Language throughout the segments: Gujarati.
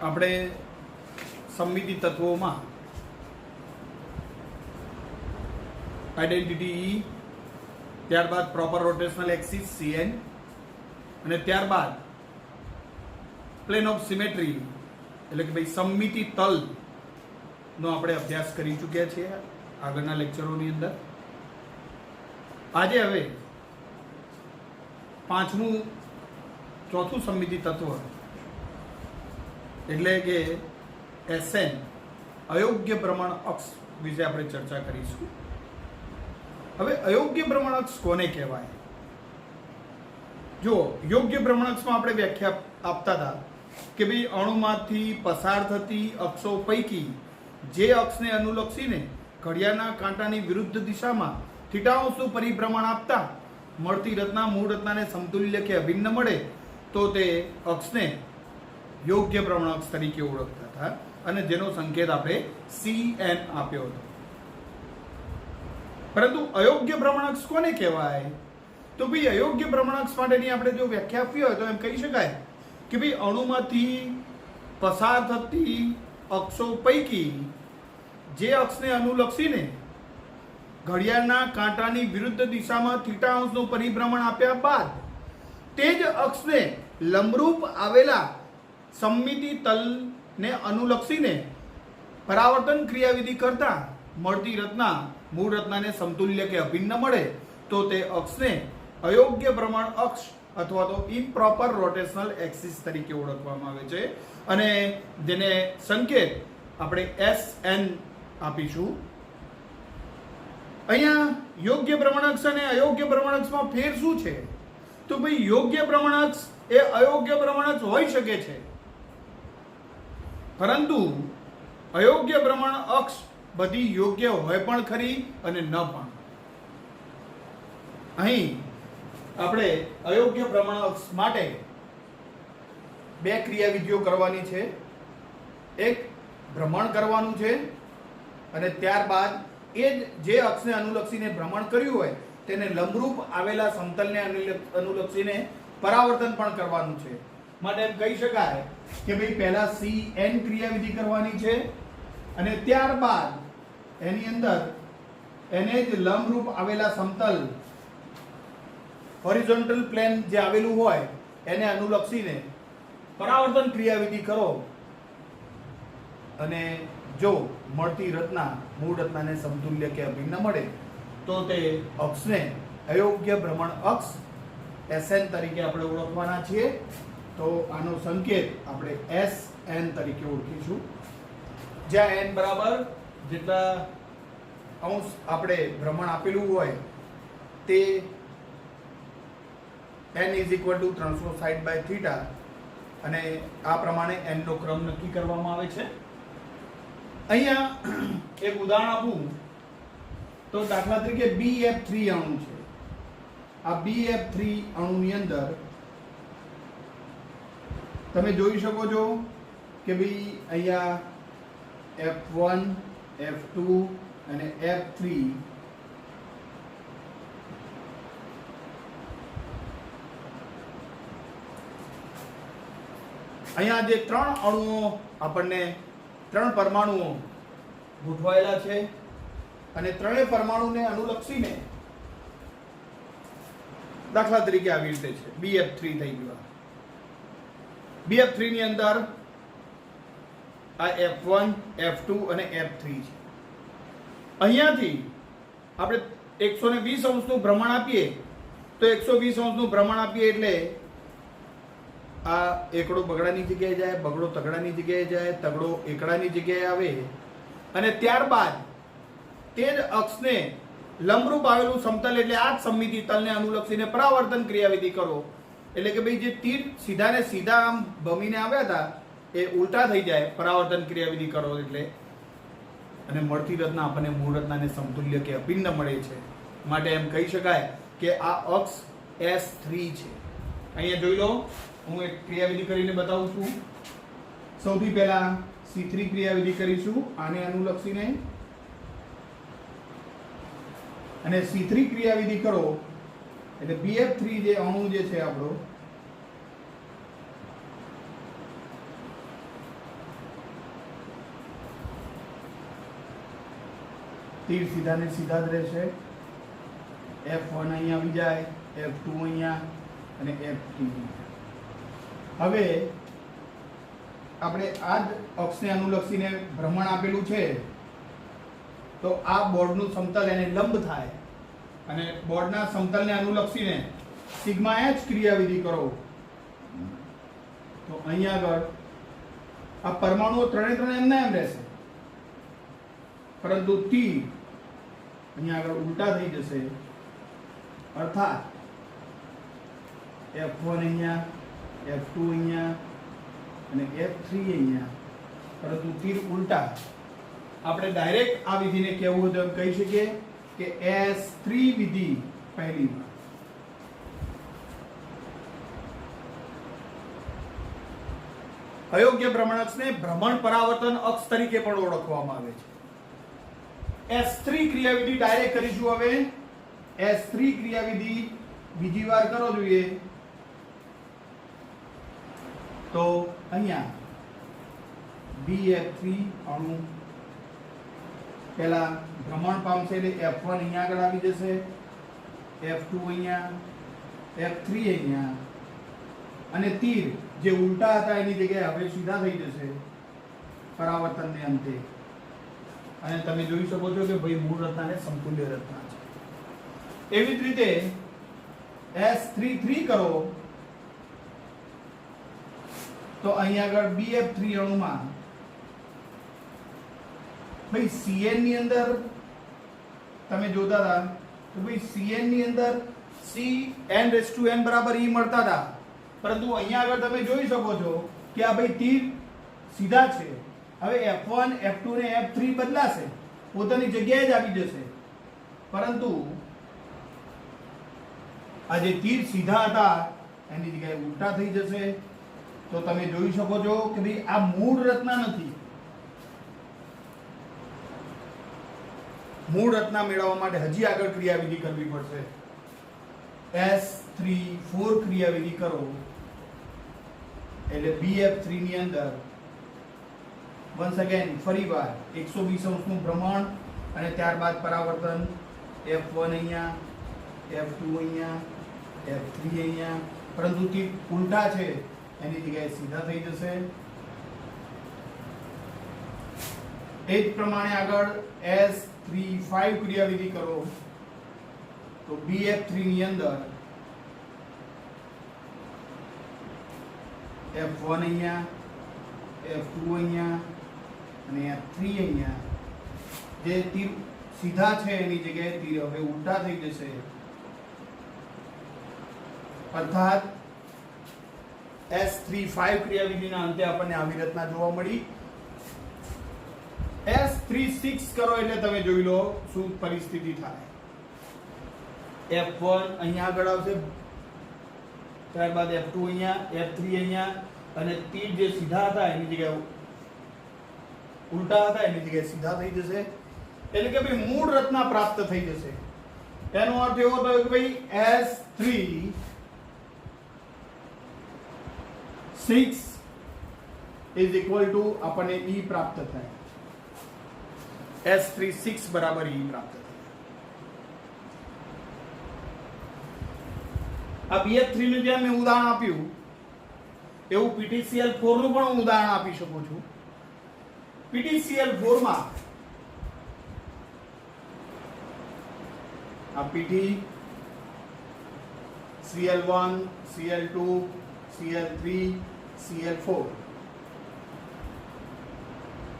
આપણે સમમિતિ તત્વોમાં આઈડેન્ટિટી ઈ, ત્યારબાદ પ્રોપર રોટેશનલ એક્સિસ CN અને ત્યારબાદ પ્લેન ઓફ સિમેટ્રી એટલે કે ભાઈ સમમિતિ તલ નો આપણે અભ્યાસ કરી ચૂક્યા છીએ આગળના લેક્ચરોની અંદર. આજે હવે ચોથું સમમિતિ તત્વ એટલે કે SN અયોગ્ય ભ્રમણ અક્ષ વિશે આપણે ચર્ચા કરીશું. હવે અયોગ્ય ભ્રમણ અક્ષ કોને કહેવાય? જો યોગ્ય ભ્રમણ અક્ષમાં આપણે વ્યાખ્યા આપતા હતા કે ભાઈ અણુમાંથી પસાર થતી અક્ષો પૈકી જે અક્ષને અનુલક્ષીને ઘડિયાળના કાંટાની વિરુદ્ધ દિશામાં θ પરિભ્રમણ આપતા મળતી રચના મૂળ રચનાને સમતુલ્ય કે અભિન્ન મળે તો તે અક્ષને યોગ્ય ભ્રમણ અક્ષ તરીકે ઓળખતા હતા અને જેનો સંકેત આપણે CN આપ્યો હતો. પરંતુ અયોગ્ય ભ્રમણ અક્ષ કોને કહેવાય? તો ભાઈ અયોગ્ય ભ્રમણ અક્ષ માટેની આપણે જો વ્યાખ્યા આપવી હોય તો એમ કહી શકાય કે ભાઈ અણુમાંથી પસાર થતી અક્ષો પૈકી જે અક્ષને અનુલક્ષીને ઘડિયાળના કાંટાની વિરુદ્ધ દિશામાં θ પરિભ્રમણ આપ્યા બાદ તે જ અક્ષને લંબરૂપ આવેલા સમમિતિ તલને અનુલક્ષીને પરાવર્તન ક્રિયાવિધિ કરતા મળતી રચના મૂળ રચનાને સમતુલ્ય કે અભિન્ન મળે તો તે અક્ષને અયોગ્ય ભ્રમણ અક્ષ અથવા તો ઇમ્પ્રોપર રોટેશનલ એક્સિસ તરીકે ઓળખવામાં આવે છે અને જેને સંકેત આપણે SN આપીશું. અહીંયા યોગ્ય ભ્રમણઅક્ષ અને અયોગ્ય ભ્રમણઅક્ષમાં ફેર શું છે? તો ભાઈ યોગ્ય ભ્રમણઅક્ષ એ અયોગ્ય ભ્રમણઅક્ષ હોઈ શકે છે, પરંતુ અયોગ્ય ભ્રમણ અક્ષ બધી યોગ્ય હોય પણ ખરી અને ન પણ. અહીં આપણે અયોગ્ય ભ્રમણ અક્ષ માટે બે ક્રિયાવિધિઓ કરવાની છે. એક ભ્રમણ કરવાનું છે અને ત્યારબાદ એ જે અક્ષને અનુલક્ષીને ભ્રમણ કર્યું હોય તેને લંબરૂપ આવેલા સમતલને અનુલક્ષીને પરાવર્તન પણ કરવાનું છે. માટે એમ કહી શકાય કે ભાઈ પહેલા CN ક્રિયાવિધિ કરવાની છે અને ત્યારબાદ એની અંદર એને જ લંબરૂપ આવેલા સમતલ હોરિઝોન્ટલ પ્લેન જે આવેલું હોય એને અનુલક્ષીને પરાવર્તન ક્રિયાવિધિ કરો અને જો મળતી રચના મૂળ રચનાને સમતુલ્ય કે અભિન્ન મળે તો તે અક્ષને અયોગ્ય ભ્રમણ અક્ષ SN તરીકે આપણે ઓળખવાના છીએ. તો આનો સંકેત આપણે SN તરીકે ઓળખીશું, જ્યાં n બરાબર જેટલા અંશ આપણે ભ્રમણ આપેલું હોય તે n = 360/θ અને આ પ્રમાણે n નો ક્રમ નક્કી કરવામાં આવે છે. અહીંયા એક ઉદાહરણ આપું તો દાખલા તરીકે BF3 અણુ છે. આ BF3 અણુની અંદર તમે જોઈ શકો છો કે ભાઈ અહીંયા F1 F2 અને F3 અહીંયા જે ત્રણ અણુઓ આપણને ત્રણ પરમાણુઓ ગોઠવાયેલા છે અને ત્રણેય પરમાણુને અનુલક્ષીને દાખલા તરીકે આવી રીતે છે. BF3 થઈ ગયું. BF3 ની અંદર આ F1 F2 અને F3 છે. અહીંયાથી આપણે 120 અંશનું ભ્રમણ આપીએ તો 120 અંશનું ભ્રમણ આપીએ એટલે આ એકડો બગડાની જગ્યાએ જાય, બગડો તગડાની જગ્યાએ જાય, તગડો એકડાની જગ્યાએ આવે અને ત્યારબાદ તે જ અક્ષને લંબરૂપ આવેલું સમતલ એટલે આ જ સમમિતિ તલને અનુલક્ષીને પરાવર્તન ક્રિયાવિધિ કરો એટલે કે ભાઈ જે તીર સીધા ને સીધા આમ ભમીને આવ્યા હતા એ ઉલટા થઈ જાય પરાવર્તન ક્રિયાવિધિ કરો એટલે, અને મળતી રચના આપણને મૂળ રચનાને સમતુલ્ય કે અભિન્ન મળે છે. માટે એમ કહી શકાય કે આ અક્ષ S3 છે. અહીંયા જોઈ લો, હું એક ક્રિયાવિધિ કરીને બતાવું છું. સૌથી પહેલા C3 ક્રિયાવિધિ કરીશું આને અનુલક્ષીને, અને C3 ક્રિયાવિધિ કરો એટલે BF3 જે અણુ જે છે આપણો તીર સીધા ને સીધા જ રહેશે. F1 અહીંયા આવી જાય, F2 અહીંયા અને F3. હવે આપણે આ જ અક્ષને અનુલક્ષીને ભ્રમણ આપેલું છે, તો આ બોર્ડનું સમતલ એને લંબ થાય અને બોર્ડના સમતલને અનુલક્ષીને સિગ્મા h ક્રિયાવિધિ કરો. તો અહીંયા આગળ આ પરમાણુઓ ત્રણે ત્રણ એમના એમ રહેશે, પરંતુ તીર અહીંયા આગળ ઉલટા થઈ જશે. અર્થાત F1 અહીંયા, F2 અહીંયા અને F3 અહીંયા, પરંતુ તીર ઉલટા. આપણે ડાયરેક્ટ આ વિધિને કહેવું હોય તો એમ કહી શકીએ કે S3 વિધિ પહેલીમાં. અયોગ્ય ભ્રમણ અક્ષને ભ્રમણ પરાવર્તન અક્ષ તરીકે પણ ઓળખવામાં આવે છે. S3 ક્રિયાવિધિ ડાયરેક્ટ કરીશું. હવે S3 ક્રિયાવિધિ બીજી વાર કરો જોઈએ તો અહીંયા BF3 અણુ પહેલા ભ્રમણ પામશે એટલે F1 અહીંયા આગળ આવી જશે, F2 અહીંયા, F3 અહીંયા, અને તીર જે ઉલટા હતા એની જગ્યાએ હવે સીધા થઈ જશે પરાવર્તનને અંતે. અને તમે જોઈ શકો છો કે ભાઈ મૂળ રચના ને સમતુલ્ય રચના છે. એવી જ રીતે S33 કરો તો અહીંયા આગળ BF3 અણુમાં ભાઈ Cn ની અંદર તમે જોતા હતા તો ભાઈ Cn ની અંદર Cn બરાબર E મળતા હતા, પરંતુ અહીંયા આગળ તમે જોઈ શકો છો કે આ ભાઈ તીર સીધા છે. હવે F1, F2 ને F3 બદલાશે, પોતાની જગ્યાએ જ આવી જશે, પરંતુ આ જે તીર સીધા હતા એની જગ્યાએ ઉલટા થઈ જશે. તો તમે જોઈ શકો છો કે ભાઈ આ મૂળ રચના નથી. મૂળ રચના મેળવવા માટે હજી આગળ ક્રિયાવિધિ કરવી પડશે. S3-4 ક્રિયાવિધિ કરો એટલે BF3 ની અંદર વન્સ અગેન ફરીવાર 120 અંશનું ભ્રમણ અને ત્યારબાદ પરાવર્તન. F1 અહીંયા, F2 અહીંયા, F3 અહીંયા, પરંતુ તે ઉલટા છે એની જગ્યાએ સીધા થઈ જશે. એ જ પ્રમાણે આગળ S3-5 ક્રિયાવિધિ કરો તો BF3 ની અંદર F1 અહીંયા, F2 અહીંયા અને F3 અહીંયા, જે તીર સીધા છે એની જગ્યાએ તીર હવે ઉલટા થઈ જશે. અર્થાત S3-5 ક્રિયાવિધિના અંતે આપણને આવી રચના જોવા મળી. S3-6 કરો એટલે તમે જોઈ લો શું પરિસ્થિતિ થાય. F1 અહીંયા આગળ આવશે, ત્યારબાદ F2 અહીંયા, F3 અહીંયા, અને તીર જે સીધા હતા એની જગ્યાએ ઉલટા હતા એની જગ્યાએ સીધા થઈ જશે. એટલે કે ભાઈ મૂળ રચના પ્રાપ્ત થઈ જશે. એનો અર્થ એવો થયો કે ભાઈ S3-6 ઇઝ ઇક્વલ ટુ આપણને E પ્રાપ્ત થાય. S3-6 બરાબર E પ્રાપ્ત થાય. આ BF3 નું જેમ મેં ઉદાહરણ આપ્યું એવું PTCl4 નું પણ હું ઉદાહરણ આપી શકું છું. PTCl4 માં આ PT Cl1, Cl2, Cl3, Cl4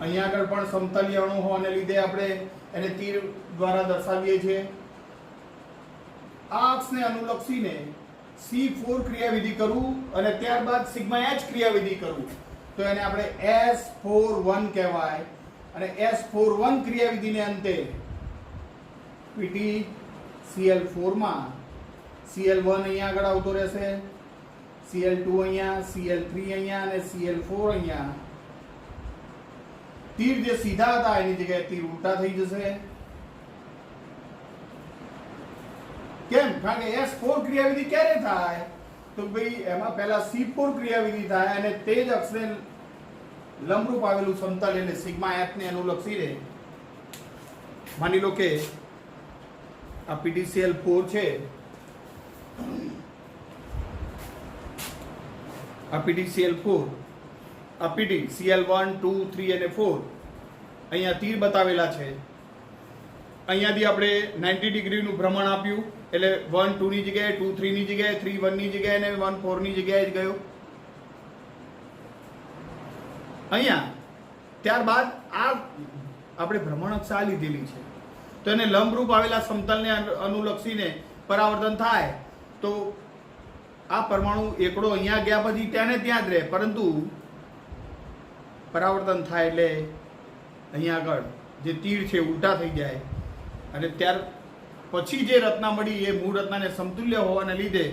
અહીંયા આગળ પણ સમતલીય અણુ હોવાને લીધે આપણે એને તીર દ્વારા દર્શાવીએ છીએ. આ અક્ષને અનુલક્ષીને C4 ક્રિયાવિધિ કરું અને ત્યારબાદ સિગ્મા H ક્રિયાવિધિ કરું તો એને આપણે S41 કહેવાય. અને S41 ક્રિયાવિધિને અંતે PT Cl4 માં Cl1 અહીંયા આગળ આવતો રહેશે, Cl2 અહીંયા, Cl3 અહીંયા અને Cl4 અહીંયા. તીર જે સીધા હતા એની જગ્યાએ તીર ઉલટા થઈ જશે. કેમ? કારણ કે S4 ક્રિયાવિધિ ક્યારે થાય તો ભાઈ એમાં પહેલા C4 ક્રિયાવિધિ થાય અને તે જ અક્ષને લંબરૂપ આવેલું સમતલ એટલે સિગ્મા F ને અનુલક્ષીને માની લો કે આ PDCl4 છે, આ PDCl4, આ PD Cl1 2 3 અને 4 અહીંયા તીર બતાવેલા છે. અહીંયાથી આપણે 90 ડિગ્રીનું ભ્રમણ આપ્યું એટલે 1 2 ની જગ્યાએ 2 3 ની જગ્યાએ 3 1 ની જગ્યાએ અને 1 4 ની જગ્યાએ જ ગયો. અહીંયા ત્યારબાદ આ આપણે ભ્રમણ અક્ષ આ લીધેલી છે તો એને લંબરૂપ આવેલા સમતલને અનુલક્ષીને પરાવર્તન થાય તો આ પરમાણુ એકડો અહીંયા ગયા પછી ત્યાં ને ત્યાં જ રહે, પરંતુ પરાવર્તન થાય એટલે અહીંયા આગળ જે તીર છે ઉલટા થઈ જાય અને ત્યાર પછી જે રચના મળી એ મૂળ રચનાને સમતુલ્ય હોવાને લીધે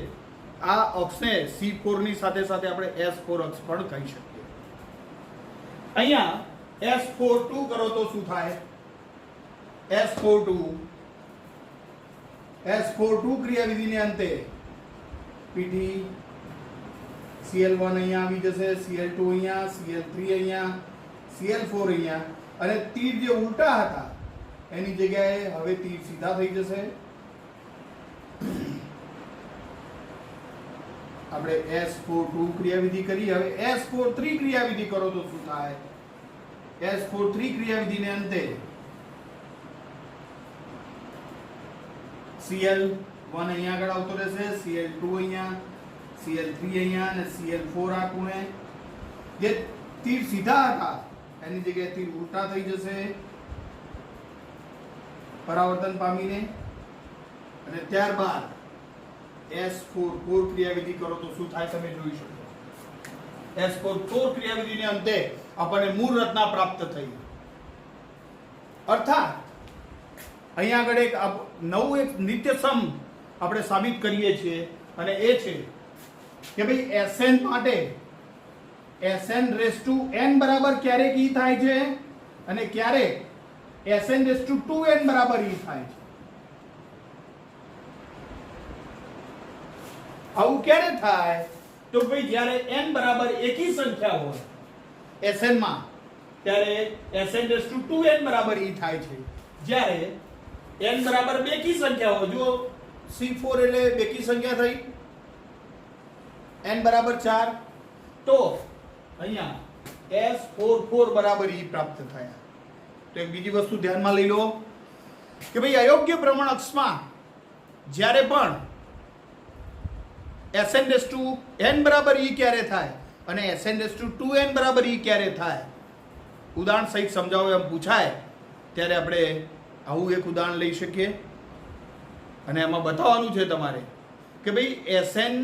આ અક્ષને C4 ની સાથે સાથે આપણે S4 અક્ષ પણ કહી શકીએ. અહીંયા S42 કરો તો શું થાય? S42 ક્રિયાવિધિને અંતે PD Cl1 અહીંયા આવી જશે, Cl2 અહીંયા, Cl3 અહીંયા, Cl4 અહીંયા અને તીર જે ઉલટા હતા એની જગ્યાએ હવે તીર સીધા થઈ જશે. આપણે S42 ક્રિયાવિધિ કરી, હવે S43 ક્રિયાવિધિ કરો તો શું થાય? S43 ક્રિયાવિધિને અંતે Cl1 અહીંયા આગળ આવતો રહેશે, Cl2 અહીંયા, Cl3 અહીંયા અને Cl4 આ ખૂણે. જે તીર સીધા હતા એની જગ્યાએ તીર ઉલટા થઈ જશે પરાવર્તન પામીને અને ત્યારબાદ S44 ક્રિયાવિધિ કરો તો શું થાય તમે જોઈ શકો. S44 ક્રિયાવિધિને અંતે આપણને મૂળ રચના પ્રાપ્ત થઈ. અર્થાત અહીંયા આગળ એક નવું એક નિત્યસમ આપણે સાબિત કરીએ છીએ અને એ છે કે ભાઈ Sn માટે Sn⁻n બરાબર ક્યારેક E થાય છે અને ક્યારેક Sn⁻2n બરાબર E થાય છે. આવું ક્યારે થાય? તો ભાઈ જ્યારે n બરાબર એકી સંખ્યા હોય Sn માં ત્યારે Sn⁻2n બરાબર E થાય છે. જ્યારે n બરાબર બેકી સંખ્યા હોય, જો C4 એટલે બેકી સંખ્યા થઈ, n બરાબર 4 તો અહીંયા S44 બરાબર E પ્રાપ્ત થયા. તો એક બીજી વસ્તુ ધ્યાનમાં લઈ લો કે ભાઈ અયોગ્ય ભ્રમણ અક્ષમાં જ્યારે પણ Sn⁻n બરાબર E ક્યારે થાય અને Sn⁻2n બરાબર E ક્યારે થાય, ઉદાહરણ સહિત સમજાવો એમ પૂછાય ત્યારે આપણે આવું એક ઉદાહરણ લઈ શકીએ અને એમાં બતાવવાનું છે તમારે કે ભાઈ Sn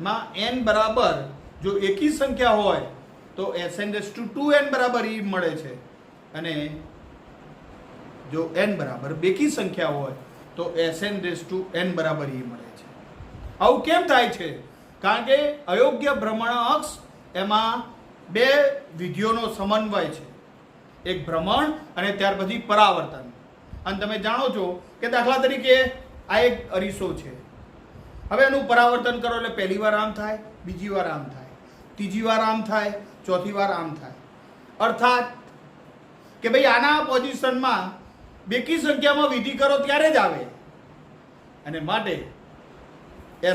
માં n બરાબર જો એકી સંખ્યા હોય તો Sn⁻2n બરાબર E મળે છે અને જો n બરાબર બેકી સંખ્યા હોય તો Sn⁻n બરાબર E મળે છે. આવું કેમ થાય છે? કારણ કે અયોગ્ય ભ્રમણ અક્ષ એમાં બે વિધિઓનો સમન્વય છે, એક ભ્રમણ અને ત્યાર પછી પરાવર્તન. અને તમે જાણો છો કે દાખલા તરીકે આ એક અરીસો છે, હવે એનું પરાવર્તન કરો એટલે પહેલી વાર આમ થાય, બીજી વાર આમ થાય, ત્રીજી વાર આમ થાય, ચોથી વાર આમ થાય. અર્થાત કે ભાઈ આના પોઝિશનમાં બેકી સંખ્યામાં વિધિ કરો ત્યારે જ આવે અને માટે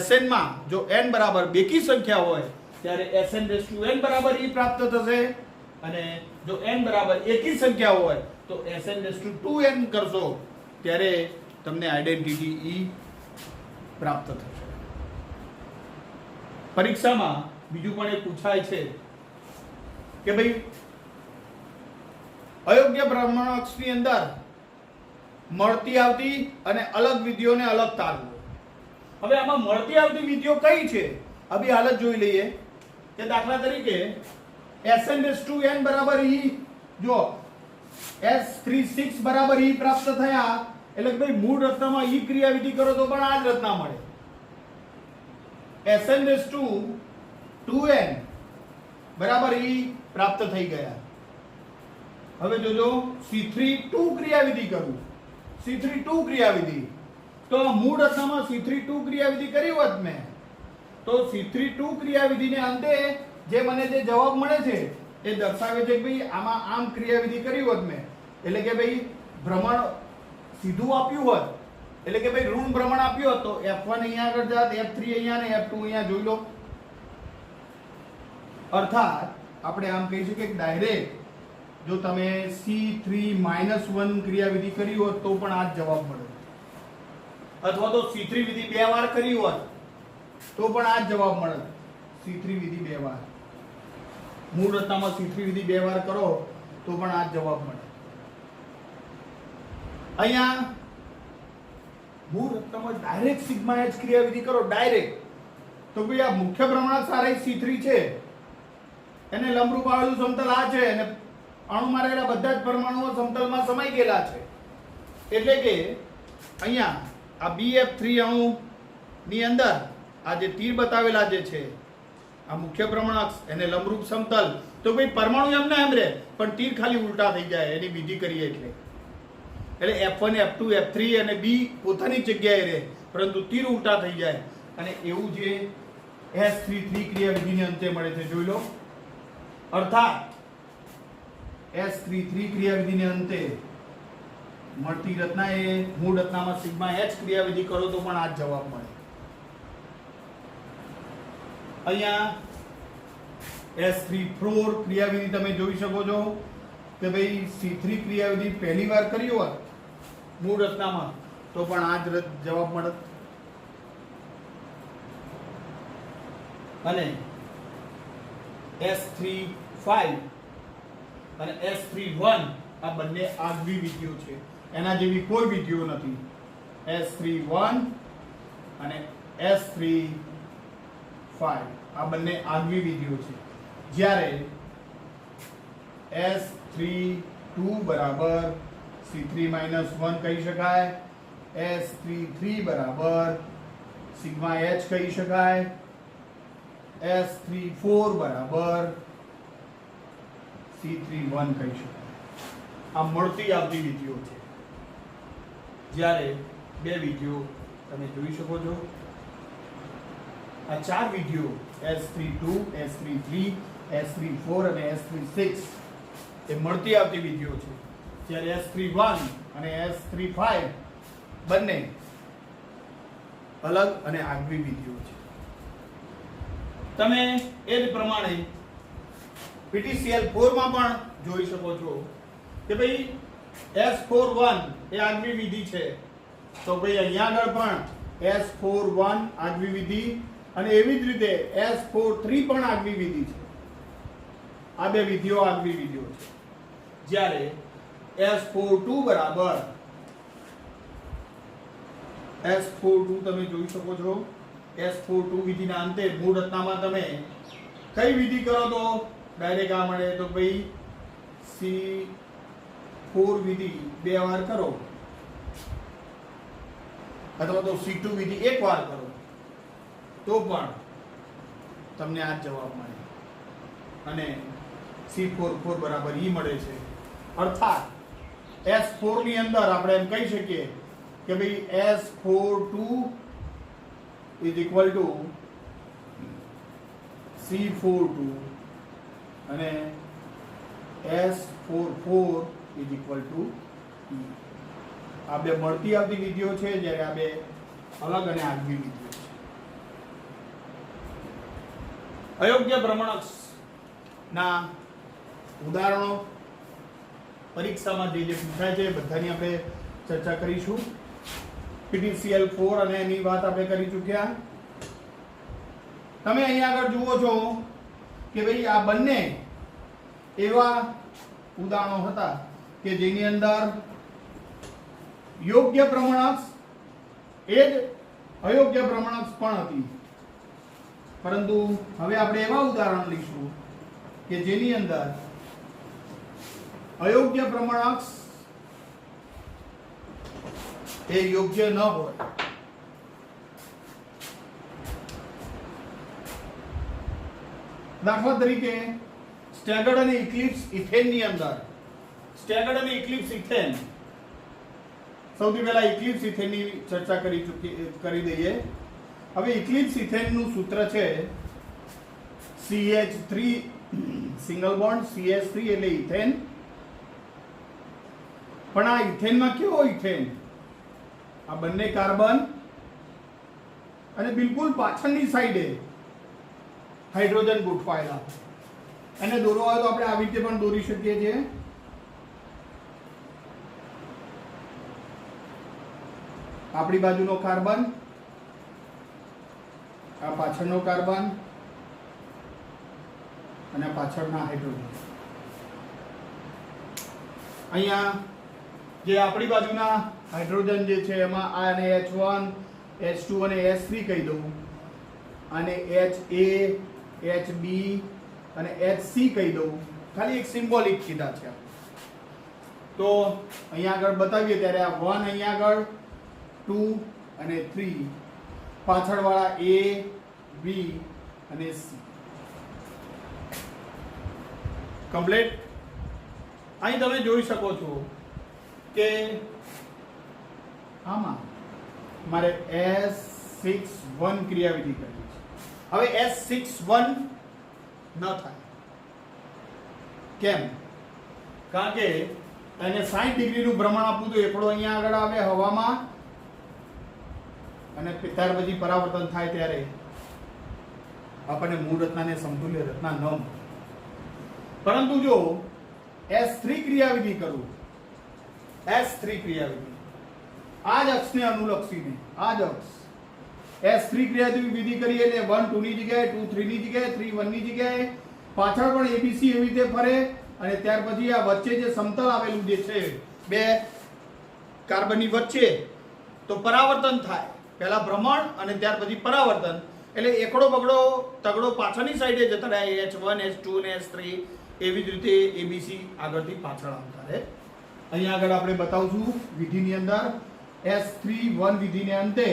Sn માં જો n બરાબર બેકી સંખ્યા હોય ત્યારે Sn⁻n બરાબર E પ્રાપ્ત થશે અને જો n બરાબર એકી સંખ્યા હોય તો Sn⁻2n કરશો ત્યારે તમને આઈડેન્ટિટી E પ્રાપ્ત થશે. પરીક્ષામાં બીજું પણ એક પૂછાય છે કે ભાઈ અયોગ્ય ભ્રમણ અક્ષની અંદર મળતી આવતી અને અલગ વિધિઓને અલગ તારવો. હવે આમાં મળતી આવતી વિધિઓ કઈ છે અભી હાલત જોઈ લઈએ કે દાખલા તરીકે Sn⁻n બરાબર E જો S36 બરાબર E પ્રાપ્ત થયા એટલે કે ભાઈ મૂળ રચનામાં E ક્રિયાવિધિ કરો તો પણ આ જ રચના મળે. Sn⁻2n બરાબર E પ્રાપ્ત થઈ ગયા. હવે જોજો C32 ક્રિયાવિધિ કરું, C32 ક્રિયાવિધિ તો મૂળ રચનામાં C32 ક્રિયાવિધિ કરી હોત મેં તો C32 ક્રિયાવિધિને અંતે જે મને જે જવાબ મળે છે એ દર્શાવે છે કે ભાઈ આમાં આમ ક્રિયાવિધિ કરી હોત મેં એટલે કે ભાઈ ભ્રમણ સીધું આપ્યું હોત એટલે કે ભાઈ ઋણ પ્રમાણ આપ્યું હોત તો F1 અહીંયા આગળ જાત, F3 અહીંયા ને F2 અહીંયા જોઈ લો. અર્થાત આપણે આમ કહી શકીએ કે ડાયરેક્ટ જો તમે C3-1 ક્રિયાવિધિ કરી હોત તો પણ આ જ જવાબ મળે, અથવા તો C3 વિધિ 2 વાર કરી હોત તો પણ આ જ જવાબ મળે. C3 વિધિ 2 વાર, મૂળ રચનામાં C3 વિધિ 2 વાર કરો તો પણ આ જ જવાબ મળે. અહીંયા મૂળ રચનામાં ડાયરેક્ટ સિગ્મા H ક્રિયાવિધિ કરો ડાયરેક્ટ, તો ભાઈ આ મુખ્ય પ્રમાણક સારાંશ C3 છે, એને લંબરૂપ આવેલું સમતલ આ છે અને અણુમાં રહેલા બધા જ પરમાણુઓ સમતલમાં સમાઈ ગયેલા છે. એટલે કે અહીંયા આ BF3 અણુ ની અંદર આ જે તીર બતાવેલા જે છે આ મુખ્ય પ્રમાણક એને લંબરૂપ સમતલ, તો ભાઈ પરમાણુ એમને એમ રહે પણ તીર ખાલી ઉલટા થઈ જાય એની વિધિ કરીએ એટલે F1 F2 F3 અને B પોતાની જગ્યાએ રહે પરંતુ તીર ઉલટા થઈ જાય. અને એવું જે S33 ક્રિયાવિધિની અંતે મળે છે જોઈ લો. અર્થાત S33 ક્રિયાવિધિને અંતે મળતી રચના એ મૂળ રચનામાં સિગ્મા H ક્રિયાવિધિ કરો તો પણ આ જ જવાબ મળે. અહીંયા S34 ક્રિયાવિધિ તમે જોઈ શકો છો કે ભાઈ C3 ક્રિયાવિધિ પહેલી વાર કરી હોત મૂળ રચનામાં તો પણ આ જ જવાબ મળે. અને S35 અને S31 આ બંને આગવી વિધિઓ છે, એના જેવી કોઈ વિધિઓ નથી. S31 અને S35 આ બંને આગવી વિધિઓ છે. જ્યારે S32 બરાબર C3-1 કહી શકાય, S33 બરાબર સિગ્મા H કહી શકાય, S34 બરાબર C31 કહી શકાય. આ મળતી આવતી વિધિઓ છે. જ્યારે બે વિધિઓ તમે જોઈ શકો છો, આ ચાર વિધિઓ S32, S33, S34 અને S36 એ મળતી આવતી વિધિઓ છે. જ્યારે S31 અને S35 બંને અલગ અને આગવી વિધિઓ છે. તમે એ જ પ્રમાણે PTCl4 માં પણ જોઈ શકો છો કે ભાઈ S41 એ આગવી વિધિ છે, તો ભાઈ અહીંયા આગળ પણ S41 આગવી વિધિ અને એવી જ રીતે S43 પણ આગવી વિધિ છે. આ બે વિધિઓ આગવી વિધિઓ છે. જ્યારે S42 બરાબર S42 તમે જોઈ શકો છો. S42 વિધિના અંતે મૂળ રચનામાં તમે કઈ વિધિ કરો તો ડાયરેક્ટ આ મળે, તો ભાઈ C4 વિધિ 2 વાર કરો અથવા તો C2 વિધિ 1 વાર કરો તો પણ તમને આ જવાબ મળે અને C44 બરાબર E મળે છે. અર્થાત S4 ની અંદર આપણે એમ કહી શકીએ કે ભાઈ S42 is equal to C42 અને S44 is equal to E. આ બે મળતી આવતી વિધિઓ છે, જ્યારે આ બે અલગ અને આગવી વિધિઓ છે. અયોગ્ય ભ્રમણક ના ઉદાહરણો પરીક્ષામાં જે પૂછાય છે બધાની આપણે ચર્ચા કરીશું. PTCl4 અને એની વાત આપણે કરી ચૂક્યા. તમે અહીંયા આગળ જુઓ છો કે ભાઈ આ બંને એવા ઉદાહરણો હતા કે જેની અંદર યોગ્ય પ્રમાણક એ જ અયોગ્ય પ્રમાણક પણ હતી. પરંતુ હવે આપણે એવા ઉદાહરણ લઈશું કે જેની અંદર અયોગ્ય પ્રમાણક એ યોગ્ય ન હોય. દાખલા તરીકે સ્ટેગર્ડ અને ઇક્લિપ્સ ઇથેન ની અંદર સ્ટેગર્ડ અને ઇક્લિપ્સ ઇથેન, સૌથી પહેલા ઇક્લિપ્સ ઇથેન ની ચર્ચા કરી દઈએ. હવે ઇક્લિપ્સ ઇથેન નું સૂત્ર છે CH3 સિંગલ બોન્ડ CH3 એટલે ઇથેન. પણ આ ઇથેનમાં કેવો ઇથેન આ બંને કાર્બન અને બિલકુલ પાછળની સાઈડે હાઇડ્રોજન ગોઠવાયેલા. અને દોરવા હોય તો આપણે આવી રીતે પણ દોરી શકીએ છીએ. આપણી બાજુનો કાર્બન, આ પાછળનો કાર્બન અને પાછળના હાઇડ્રોજન. અહીંયા જે આપણી બાજુના હાઇડ્રોજન જે છે એમાં આને H1, H2 અને H3 કહી દઉં, અને HA, HB અને HC કહી દઉં. ખાલી એક સિમ્બોલિક કીધા છે. તો અહીંયા આગળ બતાવીએ ત્યારે આ 1 અહીંયા આગળ, 2 અને 3 પાછળવાળા A, B અને C. કમ્પ્લીટ. અહીં તમે જોઈ શકો છો કે આમાં મારે S61 ક્રિયાવિધિ કરવી છે. હવે S61 ન થાય. કેમ? કારણ કે એને 60 ડિગ્રીનું ભ્રમણ આપવું તો એકડો અહીંયા આગળ આવે હવામાં, અને ત્યાર પછી પરાવર્તન થાય ત્યારે આપણને મૂળ રચનાને સમતુલ્ય રચના ન મળે. પરંતુ જો S3 ક્રિયાવિધિ કરું, S3 ક્રિયાવિધિ આ જ અક્ષને અનુલક્ષીને, આ જ અક્ષ S3 ક્રિયાવિધિ કરીએ એટલે 1 2 ની જગ્યાએ, 2 3 ની જગ્યાએ, 3 1 ની જગ્યાએ, પાછળ પણ ABC એવી રીતે ફરે, અને ત્યાર પછી આ વચ્ચે જે સમતલ આવેલું જે છે બે કાર્બનની વચ્ચે, તો પરાવર્તન થાય. પહેલા ભ્રમણ અને ત્યાર પછી પરાવર્તન. એટલે એકડો બગડો તગડો પાછળની સાઈડે જતા રહે, H1, H2 અને H3. એવી જ રીતે ABC આગળથી પાછળ આવતા રહે. અહીંયા આગળ આપણે બતાવશું વિધિની અંદર S31 વિધિને અંતે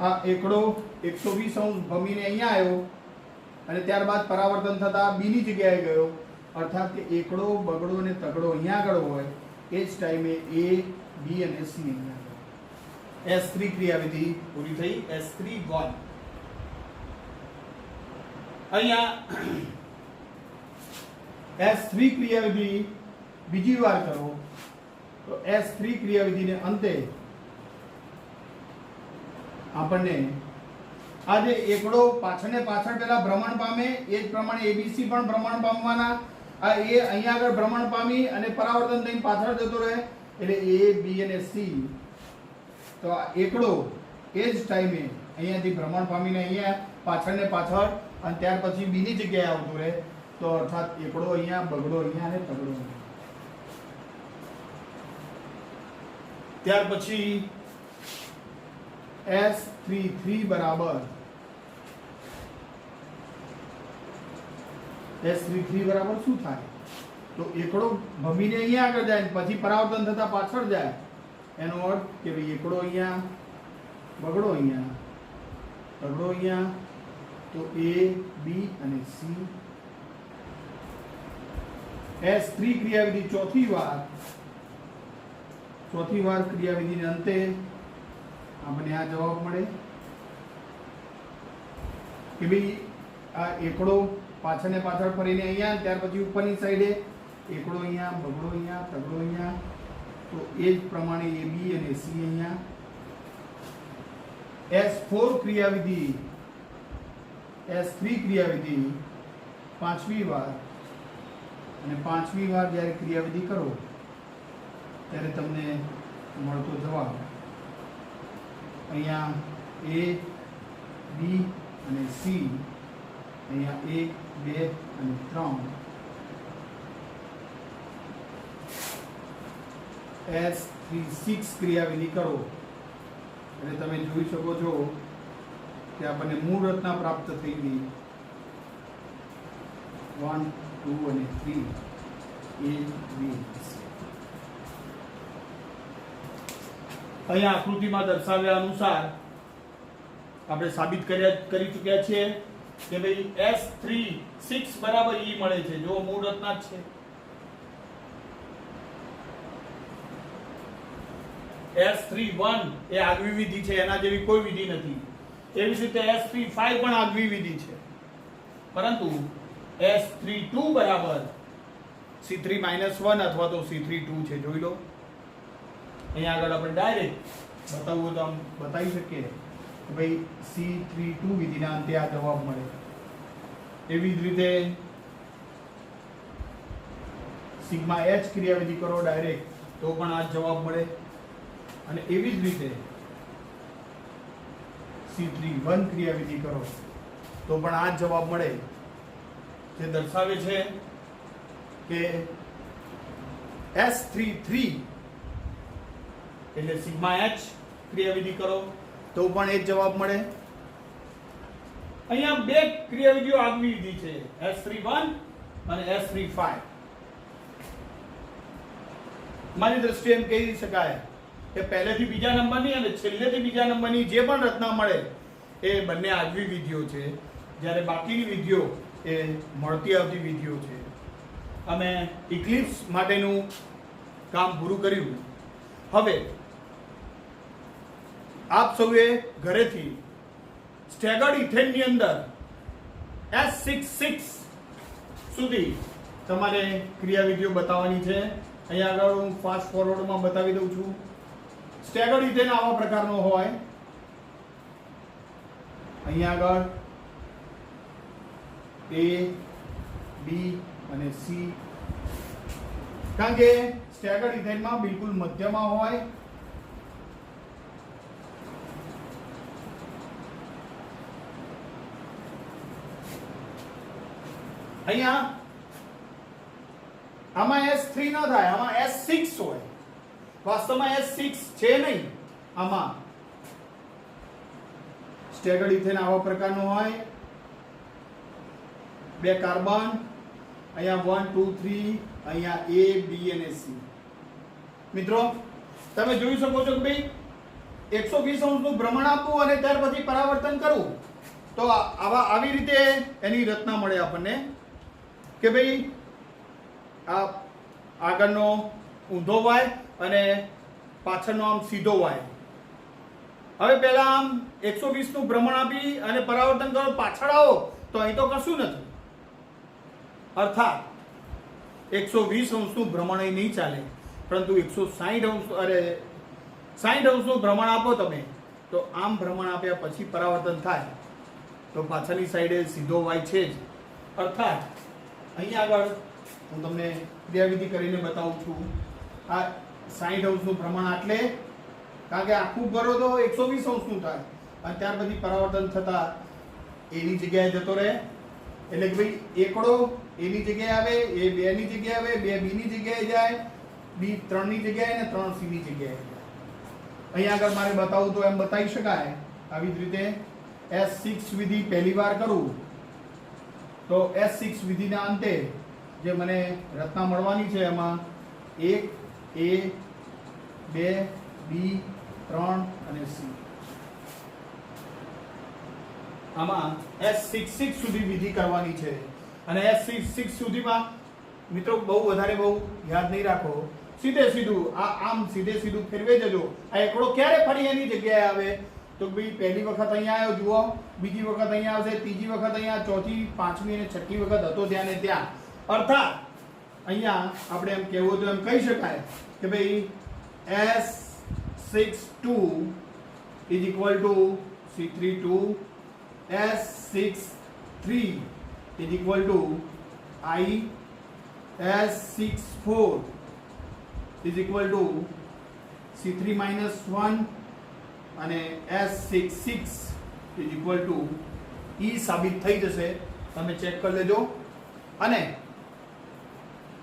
આ એકડો 120 અંશ ભમીને અહીંયા આવ્યો, અને ત્યારબાદ પરાવર્તન થતા B ની જગ્યાએ ગયો. અર્થાત કે એકડો બગડો અને તગડો અહીંયા આગળ હોય, એ જ ટાઈમે A, B અને C અહીંયા આગળ. S3 ક્રિયાવિધિ પૂરી થઈ. S31 અહીંયા S3 ક્રિયાવિધિ બીજી વાર કરો તો S3 ક્રિયાવિધિને અંતે આપણને આ જે એકડો પાછળને પાછળ પેલા ભ્રમણ પામે, એ જ પ્રમાણે ABC પણ ભ્રમણ પામવાના. આ A અહીંયા આગળ ભ્રમણ પામી અને પરાવર્તન થઈને પાછળ જતો રહે, એટલે A, B અને C. તો આ એકડો એ જ ટાઈમે અહીંયાથી ભ્રમણ પામીને અહીંયા પાછળ ને પાછળ, અને ત્યાર પછી B ની જગ્યાએ આવતું રહે. તો અર્થાત એકડો અહીંયા, બગડો અહીંયા અને તગડો અહીંયા. ત્યાર પછી S33 બરાબર શું થાય? તો એકડો ભમીને અહીંયા આગળ જાય, પછી પરાવર્તન થતા પાછળ જાય. એનો અર્થ કે ભાઈ એકડો અહીંયા, બગડો અહીંયા, તગડો અહીંયા, તો A, B અને C. S3 ક્રિયાવિધિ ચોથી વાર ક્રિયાવિધિને અંતે આપણને આ જવાબ મળે કે ભાઈ આ એકડો પાછળ ને પાછળ ફરીને અહીંયા, ત્યાર પછી ઉપરની સાઈડે એકડો અહીંયા, બગડો અહીંયા, તગડો અહીંયા. તો એ જ પ્રમાણે AB અને C અહીંયા. S4 ક્રિયાવિધિ, S3 ક્રિયાવિધિ પાંચમી વાર, અને પાંચમી વાર જ્યારે ક્રિયાવિધિ કરો ત્યારે તમને મળતો જવાબ અહીંયા A, B અને C, અહીંયા 1 2 અને 3. S36 ક્રિયાવિધિ કરો એટલે તમે જોઈ શકો છો કે આપણને મૂળ રચના પ્રાપ્ત થઈ ગઈ. 1 2 અને 3 A, B. અહીંયા આકૃતિમાં દર્શાવ્યા અનુસાર આપણે સાબિત કરી ચૂક્યા છીએ કે ભાઈ S36 બરાબર E મળે છે. જો મૂળ રચના જ છે. S31 એ આગવી વિધિ છે, એના જેવી કોઈ વિધિ નથી. એવી જ રીતે S35 પણ આગવી વિધિ છે, પરંતુ S32 બરાબર C3 - 1 અથવા તો C32 છે. જોઈ લો અહીંયા આગળ આપણે ડાયરેક્ટ બતાવવું તો આમ બતાવી શકીએ કે ભાઈ C32 વિધિના અંતે આ જવાબ મળે. એવી જ રીતે સિગ્મા H ક્રિયાવિધિ કરો ડાયરેક્ટ તો પણ આ જવાબ મળે. અને એવી જ રીતે C31 ક્રિયાવિધિ કરો તો પણ આ જવાબ મળે, જે દર્શાવે છે કે S33 એટલે સિગ્મા H ક્રિયાવિધિ કરો તો પણ એ જ જવાબ મળે. અહીંયા બે ક્રિયાવિધિઓ આગવી વિધિ છે, S31 અને S35. મારી દ્રષ્ટિએ એમ કહી શકાય કે પહેલેથી બીજા નંબરની અને છેલ્લેથી બીજા નંબરની જે પણ રચના મળે એ બંને આગવી વિધિઓ છે, જ્યારે બાકીની વિધિઓ એ મળતી આવતી વિધિઓ છે. અમે ઇક્લિપ્સ માટેનું કામ પૂરું કર્યું. હવે આપ સૌએ ઘરેથી સ્ટેગર્ડ ઇથેનની અંદર S66 સુધી તમારે ક્રિયાવિધિઓ બતાવવાની છે. અહીંયા આગળ હું ફાસ્ટ ફોરવર્ડમાં બતાવી દઉં છું. સ્ટેગર્ડ ઇથેન આવા પ્રકારનો હોય. અહીંયા આગળ A, B અને C, કારણ કે સ્ટેગર્ડ ઇથેનમાં બિલકુલ મધ્યમાં હોય. અહીંયા આમાં S3 ન થાય, આમાં S6 હોય. વાસ્તવમાં S6 છે નહીં. આમાં સ્ટેગર્ડ ઇથેન આવા પ્રકારનો હોય. બે કાર્બન, અહીંયા 1 2 3, અહીંયા A, B અને C. મિત્રો તમે જોઈ શકો છો કે ભાઈ 120 અંશનું ભ્રમણ આપવું અને ત્યાર પછી પરાવર્તન કરવું તો આવી રીતે એની રચના મળે આપણને કે ભાઈ આ આગળનો ઊંધો વાય અને પાછળનો આમ સીધો વાય. હવે પહેલા આમ 120 નું ભ્રમણ આપી અને પરાવર્તન કરો, પાછળ આવો તો અહીં તો કશું નથી. અર્થાત 120 અંશનું ભ્રમણ અહીં નહીં ચાલે, પરંતુ 160 અંશ 60 અંશનું ભ્રમણ આપો તમે તો આમ ભ્રમણ આપ્યા પછી પરાવર્તન થાય તો પાછળની સાઈડે સીધો વાય છે જ. અર્થાત અહીં આગળ હું તમને ક્રિયાવિધિ કરીને બતાવું છું. આ 60 અંશનું ભ્રમણ આટલે, કારણ કે આખું કરો તો 120 અંશનું થાય અને ત્યાર પછી પરાવર્તન થતા એની જગ્યાએ જતો રહે. એટલે કે ભાઈ એકડો એની જગ્યાએ આવે, એ 2 ની જગ્યાએ આવે, 2 B ની જગ્યાએ જાય, B 3 ની જગ્યાએ અને 3 C ની જગ્યાએ જાય. અહીં આગળ મારે બતાવું તો એમ બતાવી શકાય. આવી જ રીતે S6 વિધિ પહેલી વાર કરું તો S6 વિધિના અંતે જે મને રચના મળવાની છે એમાં 1 A, 2 B, 3 અને C. આમાં S66 સુધી વિધિ કરવાની છે અને S66 સુધીમાં મિત્રો બહુ વધારે બહુ યાદ નહીં રાખો. સીધે સીધું આમ સીધે સીધું ફેરવે જજો. આ એકડો ક્યારે ફરી એની જગ્યાએ આવે તો ભાઈ પહેલી વખત અહીંયા આવ્યો જુઓ, બીજી વખત અહીંયા આવશે, ત્રીજી વખત અહીંયા, ચોથી, પાંચમી અને છઠ્ઠી વખત હતો ત્યાં ને ત્યાં. અર્થાત અહીંયા આપણે એમ કહેવું તો એમ કહી શકાય કે ભાઈ S62 is equal to C32, S63 is equal to I, S64 is equal to C3 minus 1 અને S66 is equal to E સાબિત થઈ જશે. તમે ચેક કરી લેજો. અને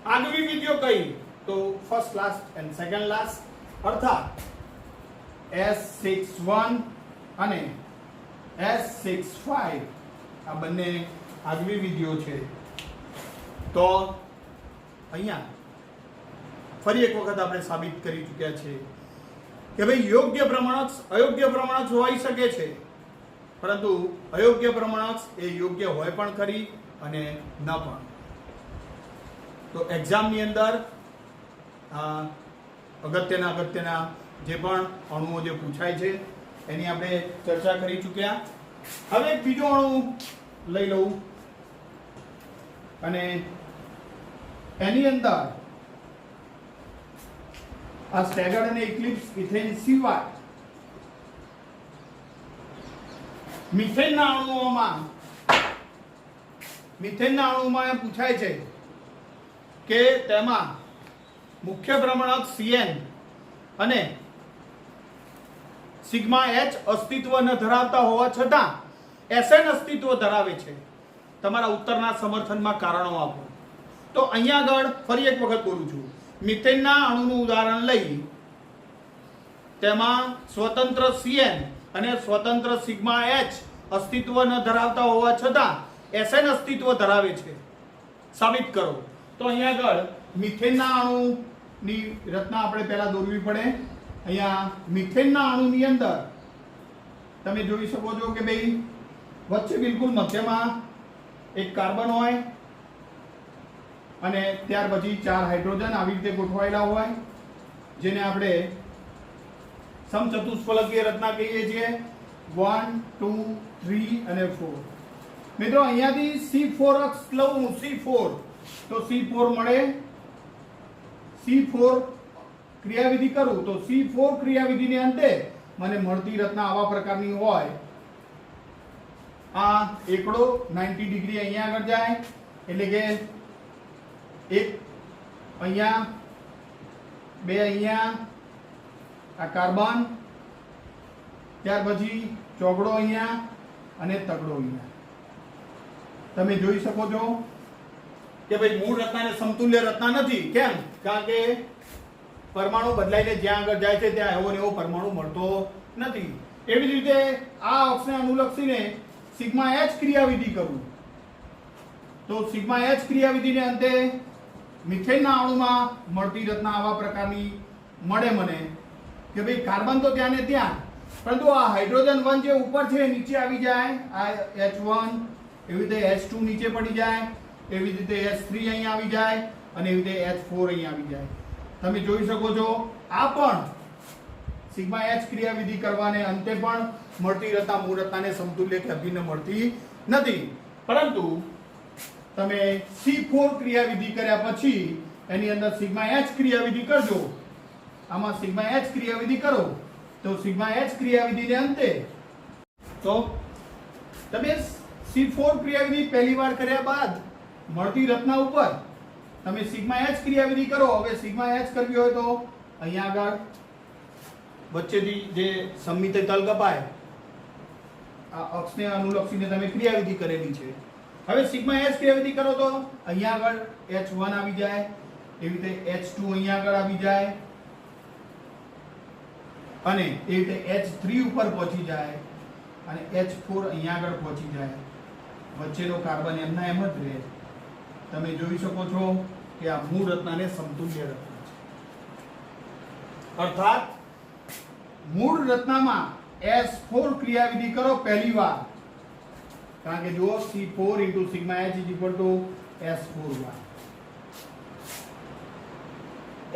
આગવી વિધિઓ કઈ તો first last and second last, અર્થાત S61 અને S65 આ બંને આગવી વિધિઓ છે. તો અહીંયા ફરી એક વખત આપણે સાબિત કરી ચૂક્યા છે કે ભાઈ યોગ્ય પ્રમાણક્ષ અયોગ્ય પ્રમાણક્ષ હોઈ શકે છે, પરંતુ અયોગ્ય પ્રમાણક્ષ એ યોગ્ય હોય પણ ખરી અને ન પણ. તો એક્ઝામની અંદર અગત્યના જે પણ અણુઓ જે પૂછાય છે એની આપણે ચર્ચા કરી ચૂક્યા. હવે એક બીજો અણુ લઈ લઉં અને એની અંદર આ સ્ટેગર્ડ અને ઇક્લિપ્સ ઇથેન સિવાય મિથેનના અણુઓમાં એમ પૂછાય છે કે તેમાં મુખ્ય ભ્રમણક Cn અને સિગ્મા H અસ્તિત્વ ન ધરાવતા હોવા છતાં Sn અસ્તિત્વ ધરાવે છે. તમારા ઉત્તરના સમર્થનમાં કારણો આપો. તો અહીંયા આગળ ફરી એક વખત બોલું છું. મિથેનના અણુનું ઉદાહરણ લઈ તેમાં સ્વતંત્ર Cn અને સ્વતંત્ર સિગ્મા H અસ્તિત્વ ન ધરાવતા હોવા છતાં Sn અસ્તિત્વ ધરાવે છે. સાબિત કરો. તો અહીંયા આગળ મિથેનના અણુની રચના આપણે પહેલા દોરવી પડે. અહીંયા મિથેનના અણુની અંદર તમે જોઈ શકો છો કે ભાઈ વચ્ચે બિલકુલ મધ્યમાં એક કાર્બન હોય અને ત્યાર પછી 4 હાઇડ્રોજન આવી રીતે ગોઠવાયેલા હોય, જેને આપણે સમચતુષ્ફલકીય રચના કહીએ છીએ. 1 2 3 અને 4. મિત્રો અહીંયાથી C4 અક્ષ લઉં, C4 તો C4 મળે. C4 ક્રિયાવિધિ કરું તો C4 ક્રિયાવિધિને અંતે મને મળતી રચના આવા પ્રકારની હોય. આ એકડો 90 ડિગ્રી અહીંયા આગળ જાય એટલે કે એક અહીંયા, બે અહીંયા, આ કાર્બન, ત્યાર પછી ચોગડો અહીંયા અને તગડો અહીંયા. તમે જોઈ શકો છો કે ભાઈ મૂળ રચનાને સમતુલ્ય રચના નથી. કેમ? કારણ કે પરમાણુ બદલાઈને જ્યાં આગળ જાય છે ત્યાં એવો ને એવો પરમાણુ મળતો નથી. એવી જ રીતે આ અક્ષને અનુલક્ષીને સિગ્મા H ક્રિયાવિધિ કરું તો સિગ્મા H ક્રિયાવિધિને અંતે મિથેનના અણુમાં મળતી રચના આવા પ્રકારની મળે મને કે ભાઈ કાર્બન તો ત્યાં ને ત્યાં, પરંતુ આ હાઇડ્રોજન 1 જે ઉપર છે નીચે આવી જાય. આ H1 એવી રીતે H2 નીચે પડી જાય, એવી રીતે H3 અહીં આવી જાય અને એવી રીતે H4 અહીં આવી જાય. તમે જોઈ શકો છો આ પણ સિગ્મા H ક્રિયાવિધિ કરવાને અંતે પણ મળતી રચના મૂળ રચનાને સમતુલ્ય કે અભિન્ન મળતી નથી. પરંતુ તમે C4 ક્રિયાવિધિ કર્યા પછી એની અંદર સિગ્મા H ક્રિયાવિધિ કરજો. આમાં સિગ્મા H ક્રિયાવિધિ કરો તો સિગ્મા H ક્રિયાવિધિને અંતે તો તમે C4 ક્રિયાવિધિ પહેલી વાર કર્યા બાદ મળતી રચના ઉપર તમે સિગ્મા H ક્રિયાવિધિ કરો. હવે સિગ્મા H કરવી હોય તો અહીંયા આગળ વચ્ચેથી જે સમમિત તલ કપાય આ અક્ષને અનુલક્ષીને તમે ક્રિયાવિધિ કરેલી છે. હવે સિગ્મા H ક્રિયાવિધિ કરો તો અહીંયા આગળ H1 આવી જાય, એવી રીતે H2 અહીંયા આગળ આવી જાય અને એ રીતે H3 ઉપર પહોંચી જાય અને H4 અહીંયા આગળ પહોંચી જાય. વચ્ચેનો કાર્બન એમના એમ જ રહે. તમે જોઈ શકો છો કે આ મૂળ રચનાને સમતુલ્ય રચના છે. અર્થાત મૂળ રચનામાં S4 ક્રિયાવિધિ કરો પહેલી વાર, કારણ કે જો C4 * sigma H = S4y.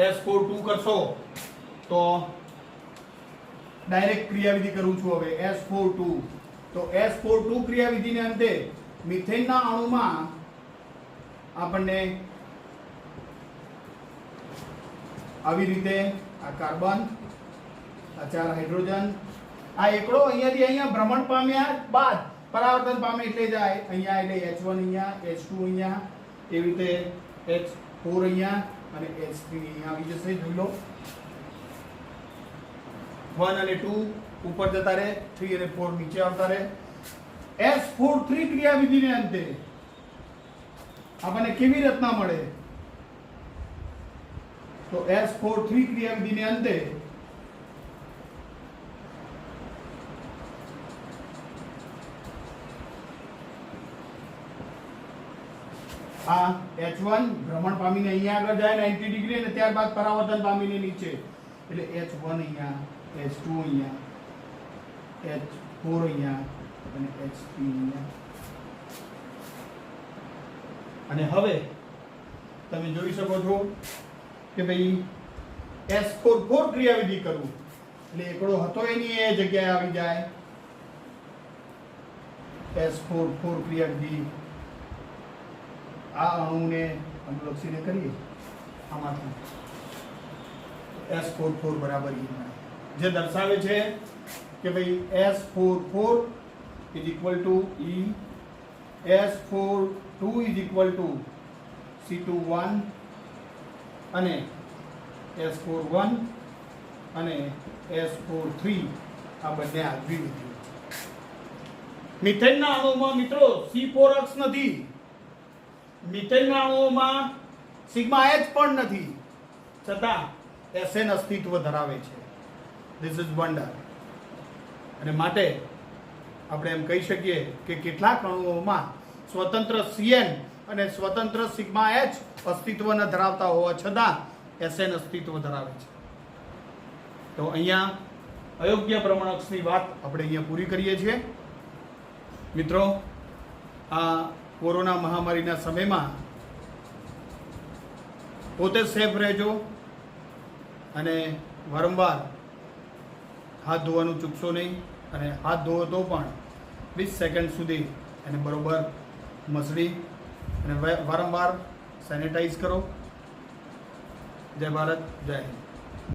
S42 કરશો તો ડાયરેક્ટ ક્રિયાવિધિ કરું છું. હવે S42 તો S42 ક્રિયાવિધિને અંતે મિથેનના અણુમાં આપણને આવી રીતે આ કાર્બન, આ 4 હાઇડ્રોજન, આ એકડો અહીંયાથી અહીંયા ભ્રમણ પામ્યા બાદ પરાવર્તન પામે એટલે જાય અહીંયા, એટલે H1 અહીંયા, H2 અહીંયા, એવી રીતે H4 અહીંયા અને H3 અહીંયા આવી જશે. જોઈ લો 1 અને 2 ઉપર જતા રહે, 3 અને 4 નીચે આવતા રહે. S43 ક્રિયાવિધિને અંતે આપણને કેવી રચના મળે તો S43 ક્રિયાવિધિને અંતે આ H1 ભ્રમણ પામીને અહીંયા આગળ જાય 90 ડિગ્રી અને ત્યારબાદ પરાવર્તન પામીને નીચે, એટલે H1 અહીંયા, H2 અહીંયા, H4 અહીંયા અને H3 અહીંયા. અને હવે તમે જોઈ શકો છો કે ભાઈ S44 ક્રિયાવિધિ કરું એટલે એકડો હતો એની એ જગ્યાએ આવી જાય. S44 ક્રિયાવિધિ આ અણુને અનુલક્ષીને કરીએ. આમાંથી S44 બરાબર E મળે, જે દર્શાવે છે કે ભાઈ S44 is equal to E, S42 is equal to C21 અને S41 અને S43 આ બંને આગવી વિધિઓ. મિથેનના અણુઓમાં મિત્રો C4H નથી, મિથેનના અણુઓમાં સિગ્મા H પણ નથી, છતાં SN અસ્તિત્વ ધરાવે છે. This is wonder. અને માટે આપણે એમ કહી શકીએ કે કેટલાક અણુઓમાં સ્વતંત્ર CN અને સ્વતંત્ર સિગ્મા H અસ્તિત્વ ન ધરાવતા હોવા છતાં SN અસ્તિત્વ ધરાવે છે. તો અહીંયા અયોગ્ય પ્રમાણક્ષની વાત આપણે અહીંયા પૂરી કરીએ છીએ. મિત્રો, આ કોરોના મહામારીના સમયમાં પોતે સેફ રહેજો અને વારંવાર હાથ ધોવાનું ચૂકશો નહીં, અને હાથ ધોવો તો પણ 20 સેકન્ડ સુધી એને બરોબર મસળી અને વારંવાર સેનિટાઈઝ કરો. જય ભારત, જય હિન્દ.